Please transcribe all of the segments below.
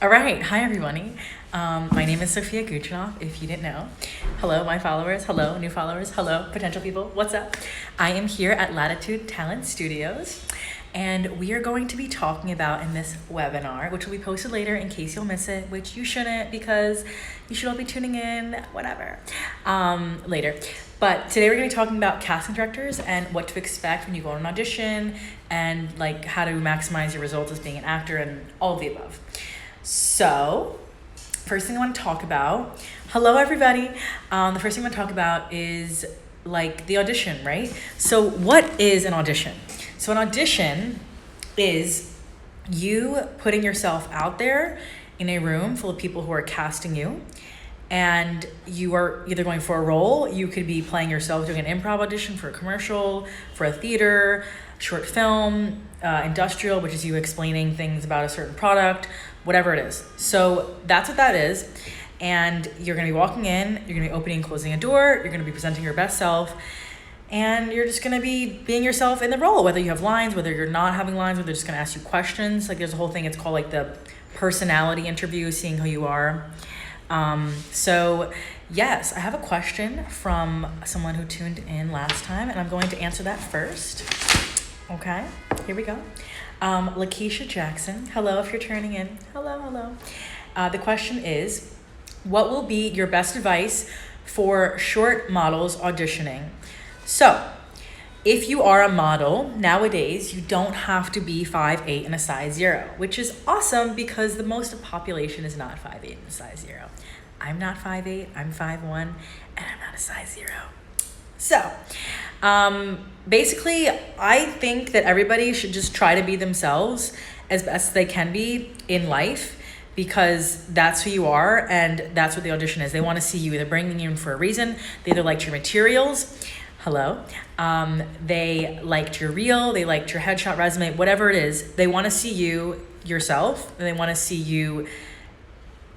All right. Hi, everybody. My name is Sophia Gutchinov, if you didn't know. Hello, my followers. Hello, new followers. Hello, potential people. What's up? I am here at Latitude Talent Studios, and we are going to be talking about in this webinar, which will be posted later in case you'll miss it, which you shouldn't because you should all be tuning in, whatever, later. But today we're going to be talking about casting directors and what to expect when you go on an audition and like how to maximize your results as being an actor and all of the above. So, first thing I want to talk about, hello everybody. The first thing I want to talk about is like the audition, right? So what is an audition? So an audition is you putting yourself out there in a room full of people who are casting you, and you are either going for a role. You could be playing yourself, doing an improv audition for a commercial, for a theater, short film, industrial, which is you explaining things about a certain product, whatever it is. So that's what that is. And you're gonna be walking in, you're gonna be opening and closing a door, you're gonna be presenting your best self, and you're just gonna be being yourself in the role, whether you have lines, whether you're not having lines, whether they're just gonna ask you questions. Like there's a whole thing, it's called like the personality interview, seeing who you are. So yes, I have a question from someone who tuned in last time, and I'm going to answer that first. Okay, here we go. Lakeisha Jackson, hello if you're turning in. Hello. The question is, what will be your best advice for short models auditioning? So, if you are a model, nowadays, you don't have to be 5'8" and a size 0, which is awesome because the most of the population is not 5'8" and a size 0. I'm not 5'8", I'm 5'1", and I'm not a size 0. So, basically, I think that everybody should just try to be themselves as best they can be in life, because that's who you are and that's what the audition is. They want to see you. They're bringing you in for a reason. They either liked your materials, hello, they liked your reel, they liked your headshot resume, whatever it is. They want to see you yourself, and they want to see you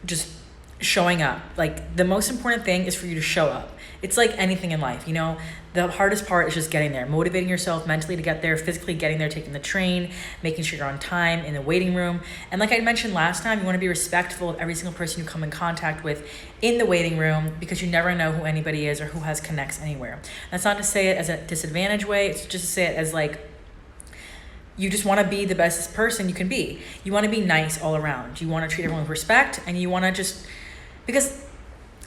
just showing up. Like the most important thing is for you to show up. It's like anything in life, you know, the hardest part is just getting there, motivating yourself mentally to get there, physically getting there, taking the train, making sure you're on time in the waiting room. And like I mentioned last time, you want to be respectful of every single person you come in contact with in the waiting room, because you never know who anybody is or who has connects anywhere. That's not to say it as a disadvantage way. It's just to say it as like, you just want to be the best person you can be. You want to be nice all around. You want to treat everyone with respect, and you want to just, because,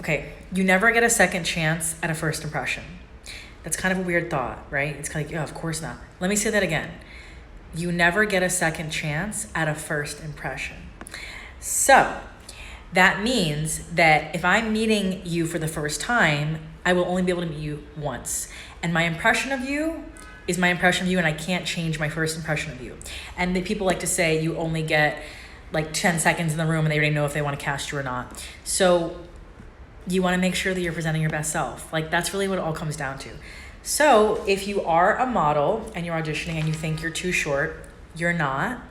okay, you never get a second chance at a first impression. That's kind of a weird thought, right? It's kind of like, yeah, of course not. Let me say that again. You never get a second chance at a first impression. So that means that if I'm meeting you for the first time, I will only be able to meet you once. And my impression of you is my impression of you, and I can't change my first impression of you. And the people like to say you only get like 10 seconds in the room and they already know if they want to cast you or not. So you want to make sure that you're presenting your best self. Like that's really what it all comes down to. So if you are a model and you're auditioning and you think you're too short, you're not.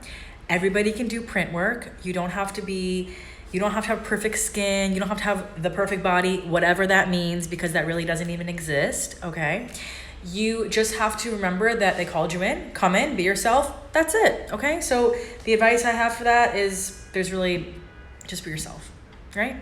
Everybody can do print work. You don't have to have perfect skin. You don't have to have the perfect body, whatever that means, because that really doesn't even exist, okay? You just have to remember that they called you in, come in, be yourself. That's it, okay? So the advice I have for that is there's really just be yourself, right?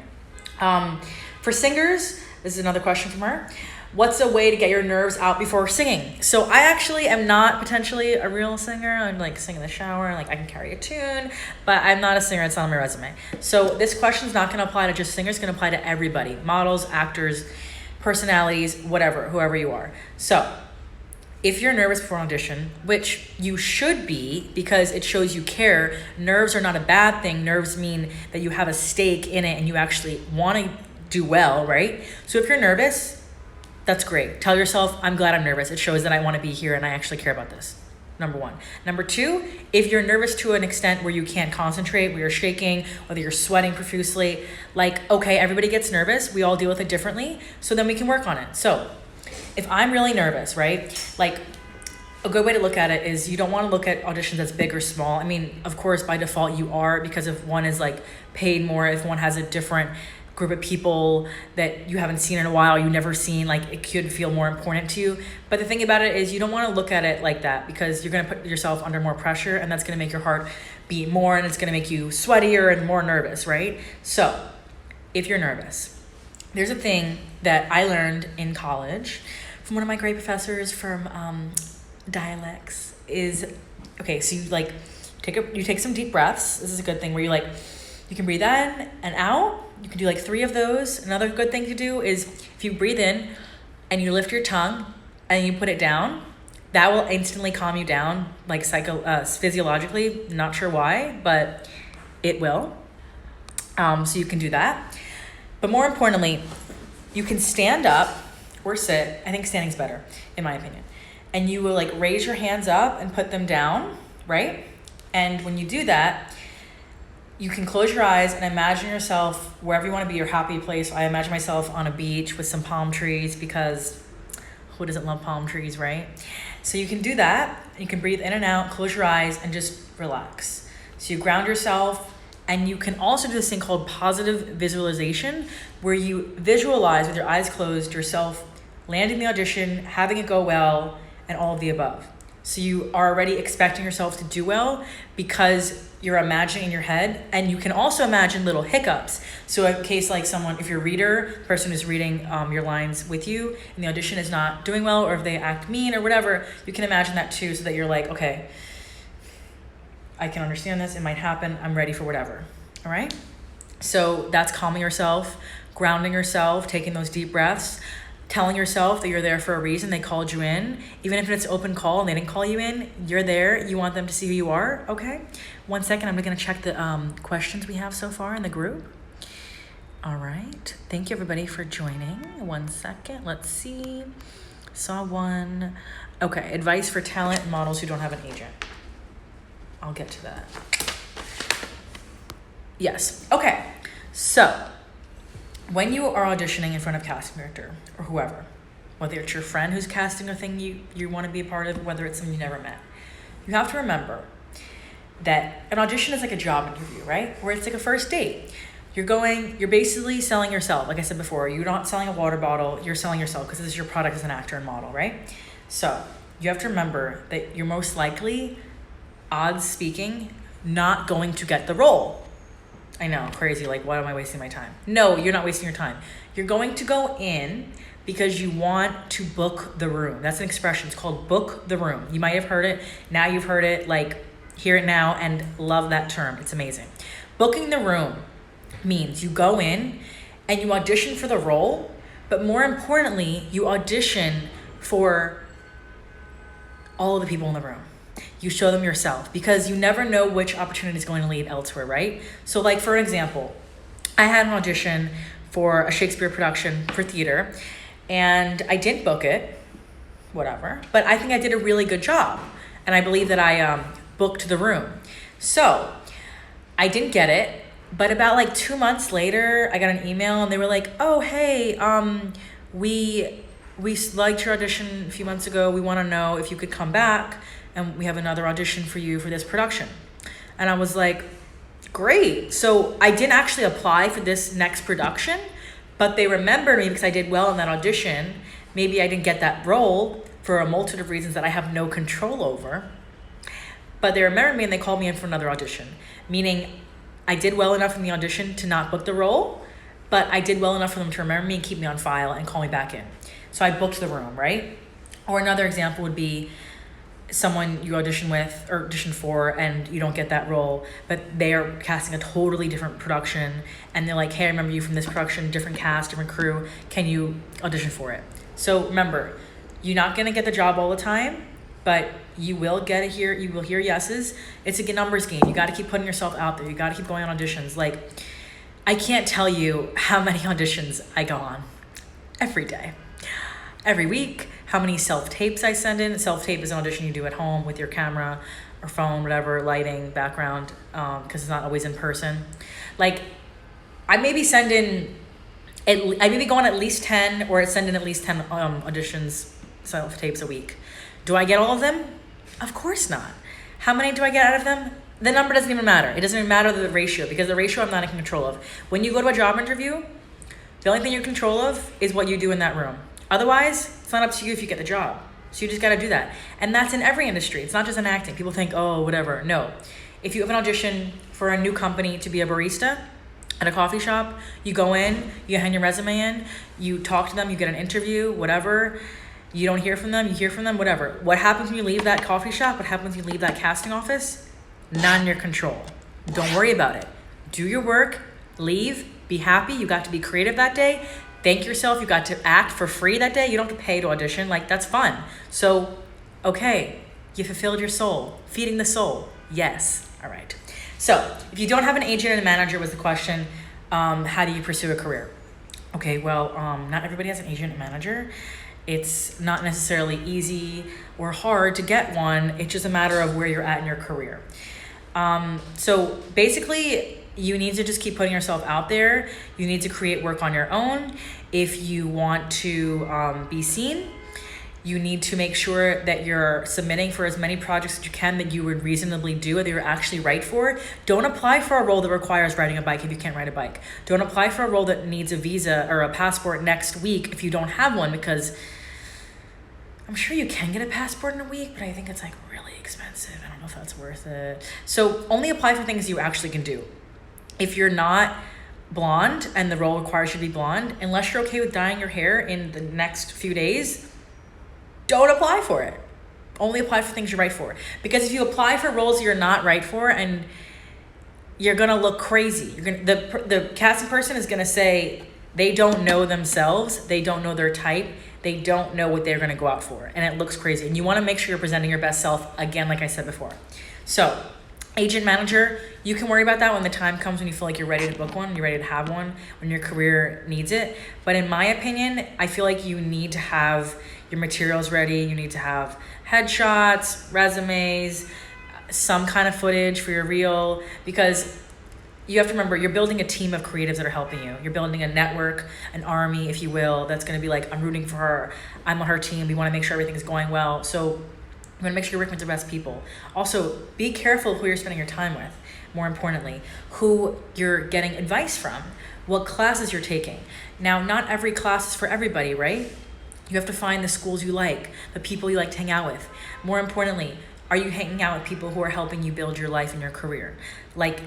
For singers, this is another question from her. What's a way to get your nerves out before singing? So I actually am not potentially a real singer. I'm like sing in the shower, like I can carry a tune, but I'm not a singer. It's not on my resume. So this question is not going to apply to just singers. It's going to apply to everybody, models, actors, personalities, whatever, whoever you are. So if you're nervous before an audition, which you should be because it shows you care, nerves are not a bad thing. Nerves mean that you have a stake in it and you actually want to do well, right? So if you're nervous, that's great. Tell yourself, I'm glad I'm nervous. It shows that I want to be here and I actually care about this. Number one. Number two, if you're nervous to an extent where you can't concentrate, where you're shaking, whether you're sweating profusely, like, okay, everybody gets nervous. We all deal with it differently. So then we can work on it. So if I'm really nervous, right? Like a good way to look at it is you don't want to look at auditions as big or small. I mean, of course, by default you are, because if one is like paid more, if one has a different group of people that you haven't seen in a while, you've never seen, like it could feel more important to you. But the thing about it is you don't want to look at it like that, because you're going to put yourself under more pressure, and that's going to make your heart be more, and it's going to make you sweatier and more nervous, right? So if you're nervous, there's a thing that I learned in college from one of my great professors from dialects is, okay, so you like take some deep breaths. This is a good thing where you can breathe in and out. You can do like 3 of those. Another good thing to do is if you breathe in and you lift your tongue and you put it down, that will instantly calm you down, like physiologically. Not sure why, but it will. So you can do that. But more importantly, you can stand up or sit. I think standing's better, in my opinion. And you will like raise your hands up and put them down, right? And when you do that, you can close your eyes and imagine yourself wherever you want to be, your happy place. I imagine myself on a beach with some palm trees, because who doesn't love palm trees, right? So you can do that. You can breathe in and out, close your eyes, and just relax. So you ground yourself, and you can also do this thing called positive visualization, where you visualize with your eyes closed yourself landing the audition, having it go well, and all of the above. So you are already expecting yourself to do well because you're imagining in your head, and you can also imagine little hiccups. So in case like if your reader, the person who's reading your lines with you and the audition is not doing well, or if they act mean or whatever, you can imagine that too, so that you're like, okay, I can understand this, it might happen, I'm ready for whatever, all right? So that's calming yourself, grounding yourself, taking those deep breaths, telling yourself that you're there for a reason. They called you in. Even if it's open call and they didn't call you in, you're there. You want them to see who you are, okay? 1 second, I'm gonna check the questions we have so far in the group. All right, thank you everybody for joining. 1 second, let's see. Saw one. Okay, advice for talent and models who don't have an agent. I'll get to that. Yes, okay, so when you are auditioning in front of casting director or whoever, whether it's your friend who's casting a thing you want to be a part of, whether it's someone you never met, you have to remember that an audition is like a job interview, right? Where it's like a first date. You're basically selling yourself. Like I said before, you're not selling a water bottle, you're selling yourself, because this is your product as an actor and model, right? So you have to remember that you're most likely, odds speaking, not going to get the role. I know, crazy, like, why am I wasting my time? No, you're not wasting your time. You're going to go in because you want to book the room. That's an expression, it's called book the room. You might have heard it, now you've heard it, like, hear it now and love that term, it's amazing. Booking the room means you go in and you audition for the role, but more importantly, you audition for all of the people in the room. You show them yourself, because you never know which opportunity is going to lead elsewhere, right? So like, for example, I had an audition for a Shakespeare production for theater, and I didn't book it, whatever, but I think I did a really good job, and I believe that I booked the room. So I didn't get it, but about like 2 months later, I got an email and they were like, oh, hey, we liked your audition a few months ago. We want to know if you could come back, and we have another audition for you for this production. And I was like, great. So I didn't actually apply for this next production, but they remembered me because I did well in that audition. Maybe I didn't get that role for a multitude of reasons that I have no control over, but they remembered me and they called me in for another audition, meaning I did well enough in the audition to not book the role, but I did well enough for them to remember me and keep me on file and call me back in. So I booked the room, right? Or another example would be someone you audition with or audition for and you don't get that role, but they are casting a totally different production and they're like, hey, I remember you from this production, different cast, different crew, can you audition for it? So remember, you're not gonna get the job all the time, but you will you will hear yeses. It's a numbers game. You gotta keep putting yourself out there. You gotta keep going on auditions. Like, I can't tell you how many auditions I go on every day, every week, how many self-tapes I send in. Self-tape is an audition you do at home with your camera or phone, whatever, lighting, background, because it's not always in person. Like, I maybe go on at least 10 or send in at least 10 auditions, self-tapes a week. Do I get all of them? Of course not. How many do I get out of them? The number doesn't even matter. It doesn't even matter the ratio, because the ratio I'm not in control of. When you go to a job interview, the only thing you're in control of is what you do in that room. Otherwise, it's not up to you if you get the job. So you just got to do that. And that's in every industry. It's not just in acting. People think, oh, whatever. No. If you have an audition for a new company to be a barista at a coffee shop, you go in, you hand your resume in, you talk to them, you get an interview, whatever. You don't hear from them, you hear from them, whatever. What happens when you leave that coffee shop? What happens when you leave that casting office? Not in your control. Don't worry about it. Do your work, leave, be happy. You got to be creative that day. Thank yourself. You got to act for free that day. You don't have to pay to audition. Like, that's fun. So, okay, you fulfilled your soul. Feeding the soul. Yes. All right. So, if you don't have an agent and a manager was the question, how do you pursue a career? Okay, well, not everybody has an agent and manager. It's not necessarily easy or hard to get one. It's just a matter of where you're at in your career. So basically, you need to just keep putting yourself out there. You need to create work on your own. If you want to be seen, you need to make sure that you're submitting for as many projects as you can that you would reasonably do, that you're actually right for. Don't apply for a role that requires riding a bike if you can't ride a bike. Don't apply for a role that needs a visa or a passport next week if you don't have one, because I'm sure you can get a passport in a week, but I think it's like really expensive. I don't know if that's worth it. So only apply for things you actually can do. If you're not blonde and the role requires you to be blonde, unless you're okay with dyeing your hair in the next few days, don't apply for it. Only apply for things you're right for. Because if you apply for roles you're not right for, and you're gonna look crazy. The casting person is gonna say they don't know themselves, they don't know their type, they don't know what they're gonna go out for, and it looks crazy. And you wanna make sure you're presenting your best self, again, like I said before. So, agent, manager, you can worry about that when the time comes when you feel like you're ready to book one, you're ready to have one, when your career needs it. But in my opinion, I feel like you need to have your materials ready. You need to have headshots, resumes, some kind of footage for your reel, because you have to remember, you're building a team of creatives that are helping you. You're building a network, an army, if you will, that's going to be like, I'm rooting for her, I'm on her team, we want to make sure everything's going well. So you want to make sure you're working with the best people. Also, be careful who you're spending your time with. More importantly, who you're getting advice from, what classes you're taking. Now, not every class is for everybody, right? You have to find the schools you like, the people you like to hang out with. More importantly, are you hanging out with people who are helping you build your life and your career? Like,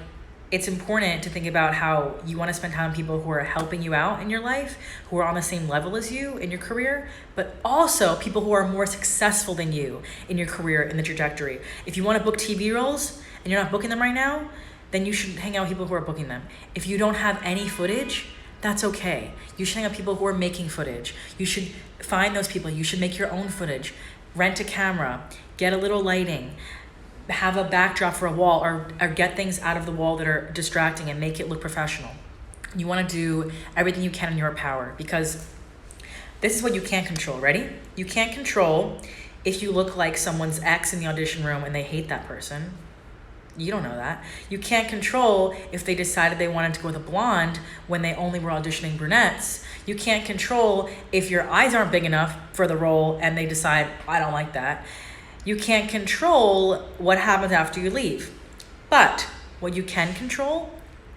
it's important to think about how you want to spend time with people who are helping you out in your life, who are on the same level as you in your career, but also people who are more successful than you in your career, in the trajectory. If you want to book TV roles and you're not booking them right now, then you should hang out with people who are booking them. If you don't have any footage, that's okay. You should hang out with people who are making footage. You should find those people. You should make your own footage. Rent a camera, get a little lighting, have a backdrop for a wall, or get things out of the wall that are distracting and make it look professional. You want to do everything you can in your power, because this is what you can't control. Ready? You can't control if you look like someone's ex in the audition room and they hate that person. You don't know that. You can't control if they decided they wanted to go with a blonde when they only were auditioning brunettes. You can't control if your eyes aren't big enough for the role and they decide, I don't like that. You can't control what happens after you leave. But what you can control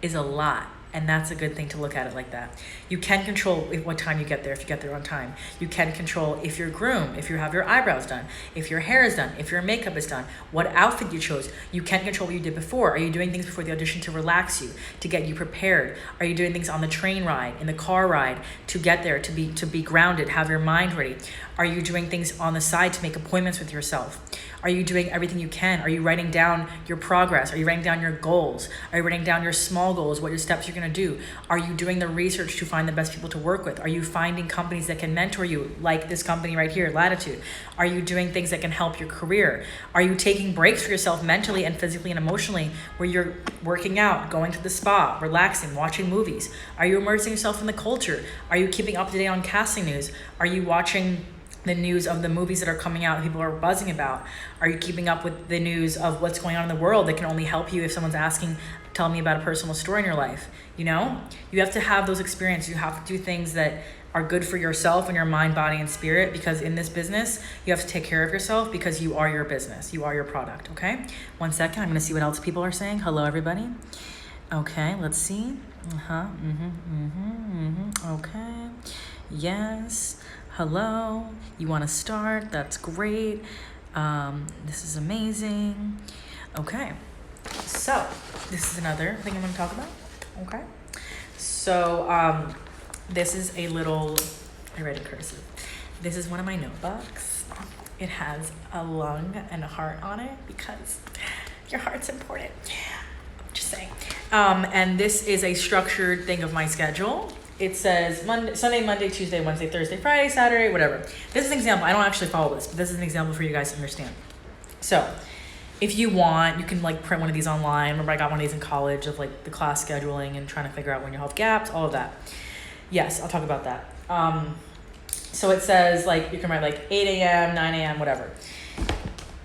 is a lot. And that's a good thing to look at it like that. You can control what time you get there, if you get there on time. You can control if you're groomed, if you have your eyebrows done, if your hair is done, if your makeup is done, what outfit you chose. You can control what you did before. Are you doing things before the audition to relax you, to get you prepared? Are you doing things on the train ride, in the car ride, to get there, to be grounded, have your mind ready? Are you doing things on the side to make appointments with yourself? Are you doing everything you can? Are you writing down your progress? Are you writing down your goals? Are you writing down your small goals, what your steps you're gonna do? Are you doing the research to find the best people to work with? Are you finding companies that can mentor you, like this company right here, Latitude? Are you doing things that can help your career? Are you taking breaks for yourself mentally and physically and emotionally, where you're working out, going to the spa, relaxing, watching movies? Are you immersing yourself in the culture? Are you keeping up to date on casting news? Are you watching the news of the movies that are coming out that people are buzzing about? Are you keeping up with the news of what's going on in the world that can only help you if someone's asking, tell me about a personal story in your life? You know, you have to have those experiences. You have to do things that are good for yourself and your mind, body, and spirit, because in this business, you have to take care of yourself, because you are your business. You are your product, okay? 1 second, I'm gonna see what else people are saying. Hello, everybody. Okay, let's see. Okay, yes. Hello, you want to start? That's great. This is amazing. Okay, So this is another thing I'm going to talk about. Okay. So this is a little, I read in cursive. This is one of my notebooks. It has a lung and a heart on it because your heart's important. I'm just saying. And this is a structured thing of my schedule. It says Sunday, Monday, Tuesday, Wednesday, Thursday, Friday, Saturday, whatever. This is an example. I don't actually follow this, but this is an example for you guys to understand. So if you want, you can like print one of these online. Remember, I got one of these in college of like the class scheduling and trying to figure out when you'll have gaps, all of that. Yes, I'll talk about that. So it says like, you can write like 8 a.m., 9 a.m., whatever.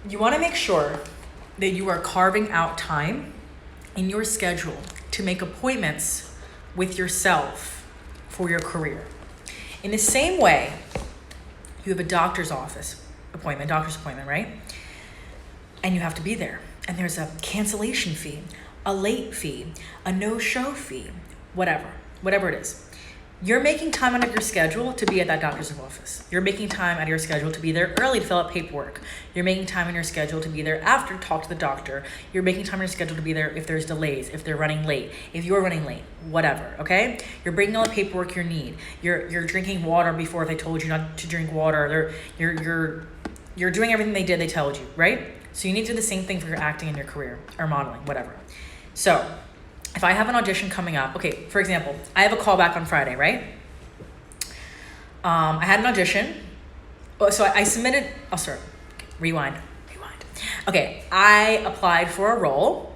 You want to make sure that you are carving out time in your schedule to make appointments with yourself for your career. In the same way, you have a doctor's appointment, right? And you have to be there. And there's a cancellation fee, a late fee, a no-show fee, whatever it is. You're making time out of your schedule to be at that doctor's office. You're making time out of your schedule to be there early to fill out paperwork. You're making time in your schedule to be there after to talk to the doctor. You're making time in your schedule to be there if there's delays, if they're running late, if you're running late, whatever, okay? You're bringing all the paperwork you need. You're drinking water before they told you not to drink water. You're doing everything they told you, right? So you need to do the same thing for your acting and your career or modeling, whatever. So if I have an audition coming up, okay, for example, I have a callback on Friday, right? I had an audition. So I submitted, rewind. Okay, I applied for a role,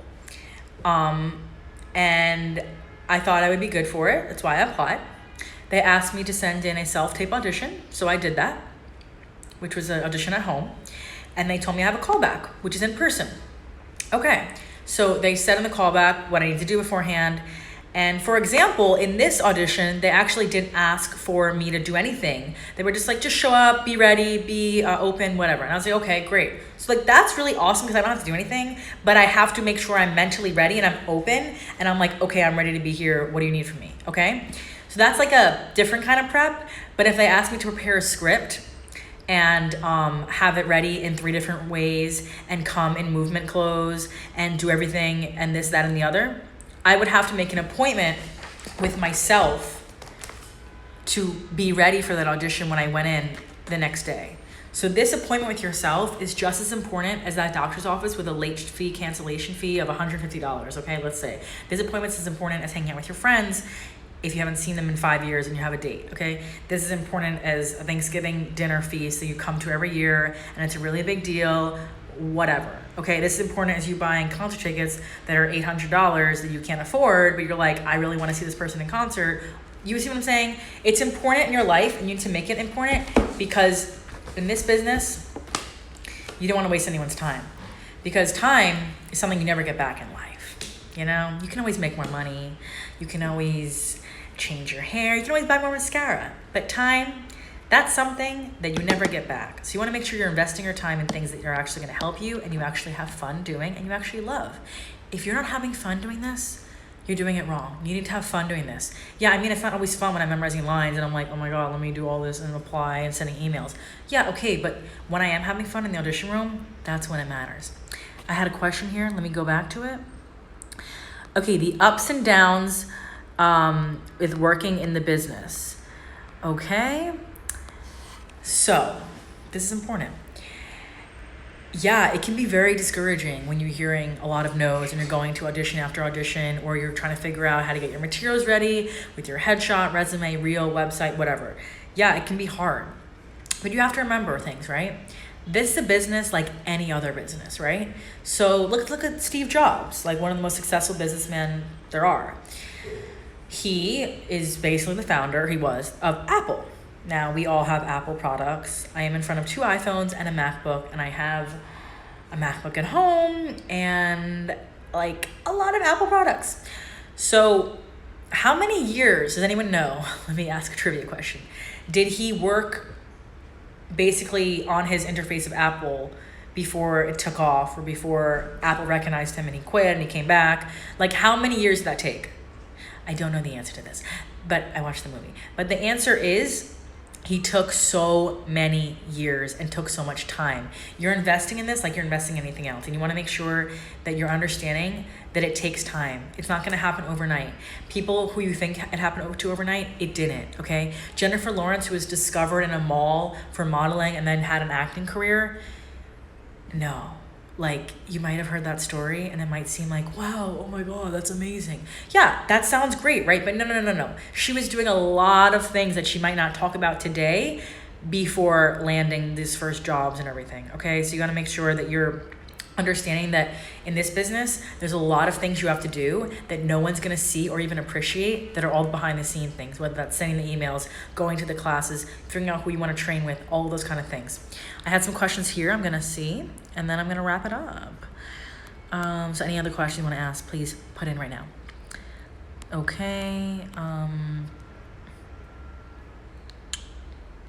and I thought I would be good for it. That's why I applied. They asked me to send in a self-tape audition, so I did that, which was an audition at home. And they told me I have a callback, which is in person. Okay, so they said in the callback what I need to do beforehand. And for example, in this audition, they actually didn't ask for me to do anything. They were just like, just show up, be ready, be open, whatever. And I was like, okay, great. So like, that's really awesome because I don't have to do anything, but I have to make sure I'm mentally ready and I'm open. And I'm like, okay, I'm ready to be here. What do you need from me? Okay. So that's like a different kind of prep. But if they ask me to prepare a script and have it ready in 3 different ways and come in movement clothes and do everything and this, that, and the other, I would have to make an appointment with myself to be ready for that audition when I went in the next day. So this appointment with yourself is just as important as that doctor's office with a late fee cancellation fee of $150, okay, let's say. This appointment's as important as hanging out with your friends if you haven't seen them in 5 years and you have a date, okay? This is important as a Thanksgiving dinner feast that you come to every year and it's a really big deal, whatever, okay? This is important as you buying concert tickets that are $800 that you can't afford, but you're like, I really want to see this person in concert. You see what I'm saying? It's important in your life and you need to make it important because in this business, you don't want to waste anyone's time because time is something you never get back in life, you know? You can always make more money. You can always change your hair. You can always buy more mascara. But time, that's something that you never get back. So you want to make sure you're investing your time in things that are actually going to help you and you actually have fun doing and you actually love. If you're not having fun doing this, you're doing it wrong. You need to have fun doing this. Yeah, I mean, it's not always fun when I'm memorizing lines and I'm like, oh my God, let me do all this and apply and sending emails. Yeah, okay, but when I am having fun in the audition room, that's when it matters. I had a question here. Let me go back to it. Okay, the ups and downs with working in the business. Okay, so this is important. Yeah, it can be very discouraging when you're hearing a lot of no's and you're going to audition after audition, or you're trying to figure out how to get your materials ready with your headshot, resume, reel, website, whatever. Yeah, it can be hard, but you have to remember things, right? This is a business like any other business, right? So look at Steve Jobs, like one of the most successful businessmen there are. He is basically the founder, he was, of Apple. Now, we all have Apple products. I am in front of 2 iPhones and a MacBook, and I have a MacBook at home and like a lot of Apple products. So how many years, does anyone know? Let me ask a trivia question. Did he work basically on his interface of Apple before it took off or before Apple recognized him and he quit and he came back? Like, how many years did that take? I don't know the answer to this, but I watched the movie. But the answer is he took so many years and took so much time. You're investing in this like you're investing in anything else. And you want to make sure that you're understanding that it takes time. It's not going to happen overnight. People who you think it happened to overnight, it didn't, okay? Jennifer Lawrence, who was discovered in a mall for modeling and then had an acting career, no. Like, you might have heard that story and it might seem like, wow, oh my God, that's amazing. Yeah, that sounds great, right? But no. She was doing a lot of things that she might not talk about today before landing these first jobs and everything, okay? So you gotta make sure that you're understanding that in this business, there's a lot of things you have to do that no one's gonna see or even appreciate, that are all behind the scene things, whether that's sending the emails, going to the classes, figuring out who you wanna train with, all those kind of things. I had some questions here I'm gonna see, and then I'm gonna wrap it up. So any other questions you wanna ask, please put in right now. Okay,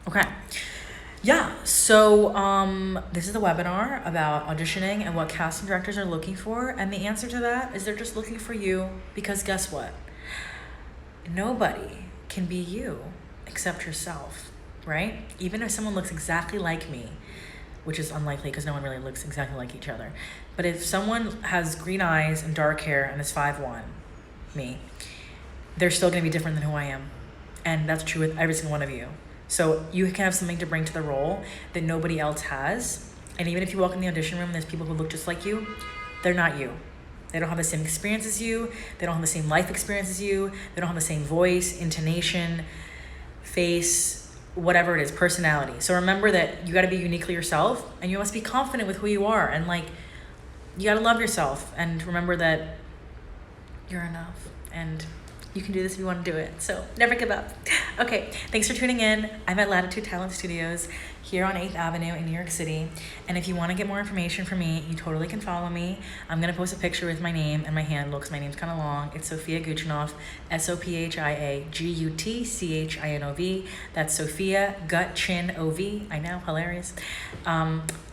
okay. Yeah, so this is the webinar about auditioning and what casting directors are looking for. And the answer to that is they're just looking for you, because guess what? Nobody can be you except yourself, right? Even if someone looks exactly like me, which is unlikely because no one really looks exactly like each other. But if someone has green eyes and dark hair and is 5'1", me, they're still gonna be different than who I am. And that's true with every single one of you. So you can have something to bring to the role that nobody else has. And even if you walk in the audition room and there's people who look just like you, they're not you. They don't have the same experience as you. They don't have the same life experience as you. They don't have the same voice, intonation, face, whatever it is, personality. So remember that you gotta be uniquely yourself, and you must be confident with who you are. And like, you gotta love yourself and remember that you're enough. And you can do this if you want to do it. So never give up. Okay, thanks for tuning in. I'm at Latitude Talent Studios here on 8th Avenue in New York City. And if you want to get more information from me, you totally can follow me. I'm going to post a picture with my name and my handle because my name's kind of long. It's Sophia Gutchinov, SOPHIA GUTCHINOV. That's Sophia Gutchinov. I know, hilarious.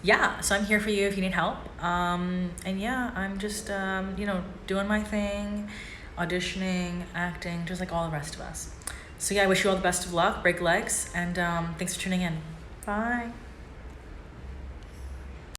Yeah, so I'm here for you if you need help. And yeah, I'm just, doing my thing, auditioning, acting, just like all the rest of us. So yeah, I wish you all the best of luck, break legs, and thanks for tuning in. Bye.